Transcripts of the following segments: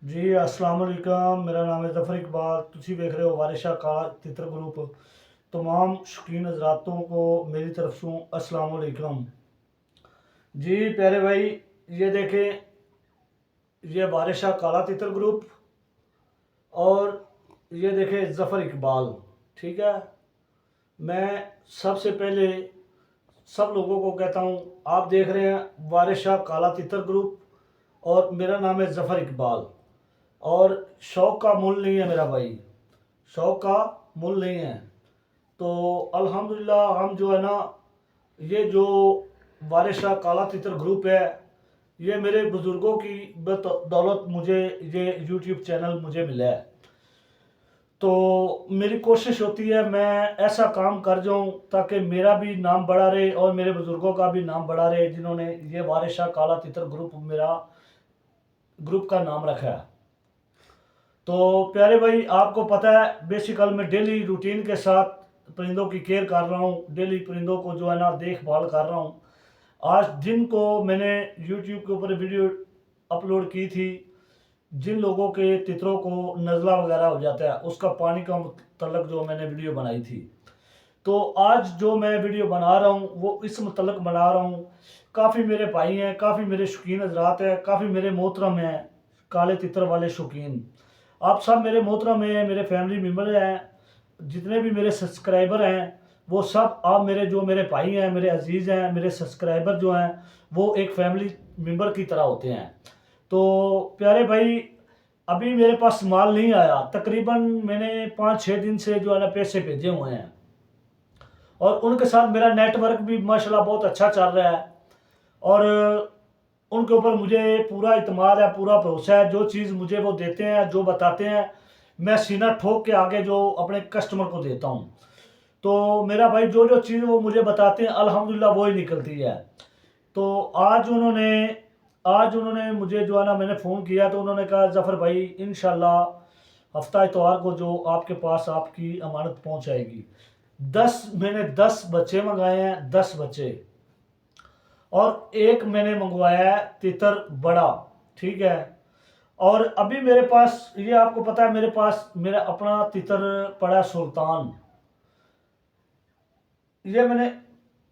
जी अस्सलाम वालेकुम। मेरा नाम है ज़फ़र इकबाल। तुसी देख रहे हो वारिशा कार तितर ग्रुप। तमाम शौकीन हज़रातों को मेरी तरफ से अस्सलाम वालेकुम। जी प्यारे भाई, ये देखें, ये वारिशा काला तितर ग्रुप और ये देखें ज़फ़र इकबाल। ठीक है, मैं सबसे पहले सब लोगों को कहता हूँ, आप देख रहे हैं वारिशा काला तितर ग्रुप और मेरा नाम है ज़फ़र इकबाल। और शौक़ का मूल नहीं है मेरा भाई, शौक़ का मूल नहीं है। तो अल्हम्दुलिल्लाह हम जो है ना, ये जो वारिशा काला तितर ग्रुप है, ये मेरे बुज़ुर्गों की बदौलत मुझे ये यूट्यूब चैनल मुझे मिला है। तो मेरी कोशिश होती है मैं ऐसा काम कर जाऊं ताकि मेरा भी नाम बड़ा रहे और मेरे बुज़ुर्गों का भी नाम बड़ा रहे, जिन्होंने ये वारिशा काला तितर ग्रुप मेरा ग्रुप का नाम रखा है। तो प्यारे भाई, आपको पता है बेसिकल मैं डेली रूटीन के साथ परिंदों की केयर कर रहा हूँ, डेली परिंदों को जो है ना देखभाल कर रहा हूँ। आज दिन को मैंने यूट्यूब के ऊपर वीडियो अपलोड की थी, जिन लोगों के तितरों को नज़ला वगैरह हो जाता है उसका पानी का मतलब जो मैंने वीडियो बनाई थी। तो आज जो मैं वीडियो बना रहा हूँ वो इस मतलब बना रहा हूँ। काफ़ी मेरे भाई हैं, काफ़ी मेरे शौकीन हजरात हैं, काफ़ी मेरे मोहतरम हैं काले तितर वाले शौकीन। आप सब मेरे मोहतरम हैं, मेरे फैमिली मेम्बर हैं, जितने भी मेरे सब्सक्राइबर हैं वो सब आप मेरे भाई हैं, मेरे अजीज़ हैं, मेरे सब्सक्राइबर जो हैं वो एक फैमिली मेम्बर की तरह होते हैं। तो प्यारे भाई, अभी मेरे पास माल नहीं आया, तकरीबन मैंने 5-6 दिन से जो है ना पैसे भेजे हुए हैं और उनके साथ मेरा नेटवर्क भी माशाल्लाह बहुत अच्छा चल रहा है। और उनके ऊपर मुझे पूरा इत्मीनान है, पूरा भरोसा है। जो चीज़ मुझे वो देते हैं, जो बताते हैं, मैं सीना ठोक के आगे जो अपने कस्टमर को देता हूँ। तो मेरा भाई जो जो चीज़ वो मुझे बताते हैं अल्हम्दुलिल्लाह वो ही निकलती है। तो आज उन्होंने मुझे जो है ना, मैंने फ़ोन किया तो उन्होंने कहा ज़फ़र भाई इंशाल्लाह हफ्ता इतवार को जो आपके पास आपकी अमानत पहुंच आएगी। 10 बच्चे मंगाए हैं, 10 बच्चे, और एक मैंने मंगवाया है तितर बड़ा। ठीक है, और अभी मेरे पास, ये आपको पता है, मेरे पास मेरा अपना तितर पड़ा सुल्तान। ये मैंने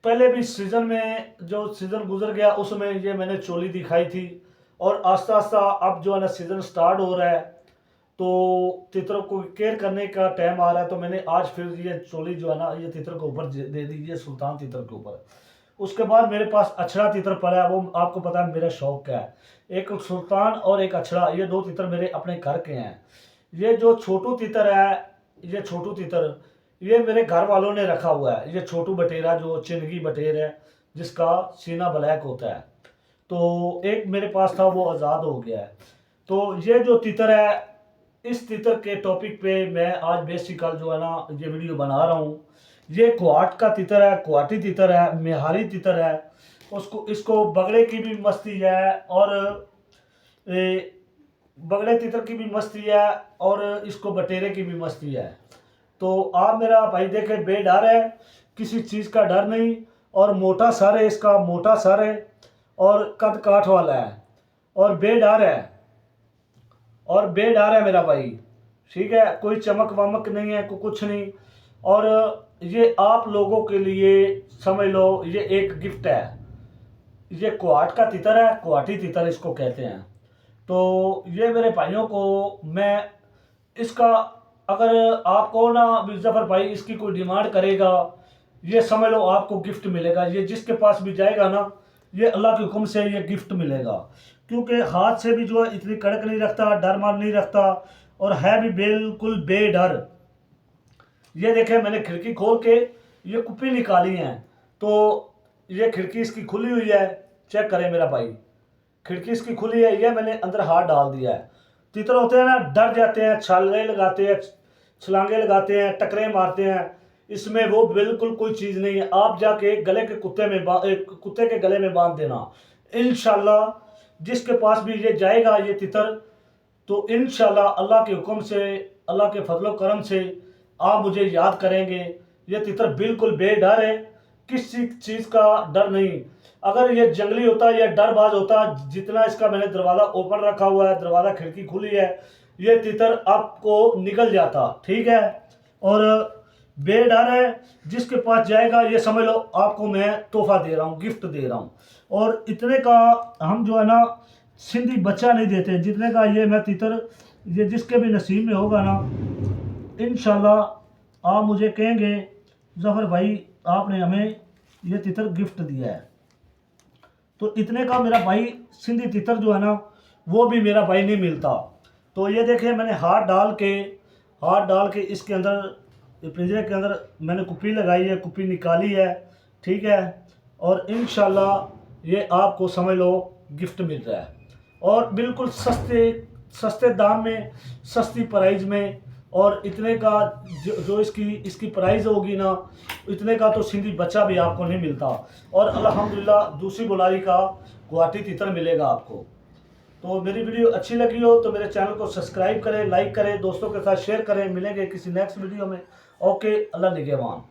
पहले भी सीज़न में, जो सीज़न गुजर गया उसमें ये मैंने चोली दिखाई थी। और आस्ता आस्ता अब जो है ना सीज़न स्टार्ट हो रहा है, तो तितरों को केयर करने का टाइम आ रहा है, तो मैंने आज फिर ये चोली जो है ना ये तितर के ऊपर दे दीजिए, सुल्तान तितर के ऊपर। उसके बाद मेरे पास अछड़ा तितर पड़ा है, वो आपको पता है मेरा शौक क्या है। एक सुल्तान और एक अछड़ा, ये दो तितर मेरे अपने घर के हैं। ये जो छोटू तितर है, ये छोटू तितर, ये मेरे घर वालों ने रखा हुआ है। ये छोटू बटेरा जो चिनगी बटेर है, जिसका सीना ब्लैक होता है, तो एक मेरे पास था वो आज़ाद हो गया है। तो ये जो तितर है, इस तितर के टॉपिक पे मैं आज बेसिकल जो है ना ये वीडियो बना रहा हूँ। ये कुआट का तितर है, कुआटी तितर है, मेहारी तितर है। उसको इसको बगड़े की भी मस्ती है और बगड़े तितर की भी मस्ती है और इसको बटेरे की भी मस्ती है। तो आप मेरा भाई देखे बेडर है, किसी चीज़ का डर नहीं। और मोटा सर है इसका, मोटा सर है और कद काठ वाला है और बेडर है, और बेडर है मेरा भाई। ठीक है, कोई चमक वमक नहीं है, कुछ नहीं। और ये आप लोगों के लिए समझ लो ये एक गिफ्ट है। ये कुआट का तितर है, कुआटी तितर इसको कहते हैं। तो ये मेरे भाइयों को मैं इसका, अगर आप कहो ना जफर भाई इसकी कोई डिमांड करेगा, ये समझ लो आपको गिफ्ट मिलेगा। ये जिसके पास भी जाएगा ना, ये अल्लाह के हुक्म से ये गिफ्ट मिलेगा। क्योंकि हाथ से भी जो है इतनी कड़क नहीं रखता, डर मान नहीं रखता, और है भी बिल्कुल बेडर। ये देखें, मैंने खिड़की खोल के ये कुप्पी निकाली है, तो ये खिड़की इसकी खुली हुई है, चेक करें मेरा भाई, खिड़की इसकी खुली है, ये मैंने अंदर हाथ डाल दिया है। तितर होते हैं ना, डर जाते हैं, छाले लगाते हैं, छलांगे लगाते हैं, टकरे मारते हैं। इसमें वो बिल्कुल कोई चीज़ नहीं है। आप जाके गले के कुत्ते के गले में बांध देना, इंशाल्लाह जिसके पास भी ये जाएगा ये तितर, तो इंशाल्लाह अल्लाह के हुक्म से, अल्लाह के फजलो करम से आप मुझे याद करेंगे। ये तितर बिल्कुल बेडर है, किसी चीज़ का डर नहीं। अगर ये जंगली होता या डरबाज होता, जितना इसका मैंने दरवाज़ा ओपन रखा हुआ है, दरवाज़ा खिड़की खुली है, ये तितर आपको निकल जाता। ठीक है, और बेडर है, जिसके पास जाएगा ये समझ लो आपको मैं तोहफा दे रहा हूँ, गिफ्ट दे रहा हूँ। और इतने का हम जो है ना सिंधी बच्चा नहीं देते, जितने का ये मैं तितर, ये जिसके भी नसीब में होगा ना, इंशाल्लाह आप मुझे कहेंगे जफ़र भाई आपने हमें ये तितर गिफ्ट दिया है। तो इतने का मेरा भाई सिंधी तितर जो है ना वो भी मेरा भाई नहीं मिलता। तो ये देखिए मैंने हाथ डाल के इसके अंदर, पिंजरे के अंदर मैंने कुप्पी लगाई है, कुप्पी निकाली है। ठीक है, और इंशाल्लाह ये आपको समझ लो गिफ्ट मिल रहा है, और बिल्कुल सस्ते दाम में, सस्ती प्राइस में। और इतने का जो इसकी प्राइस होगी ना, इतने का तो सिंधी बच्चा भी आपको नहीं मिलता। और अल्हम्दुलिल्लाह दूसरी बुलारी का गुवाहाटी तितर मिलेगा आपको। तो मेरी वीडियो अच्छी लगी हो तो मेरे चैनल को सब्सक्राइब करें, लाइक करें, दोस्तों के साथ शेयर करें। मिलेंगे किसी नेक्स्ट वीडियो में। ओके, अल्लाह निगहबान।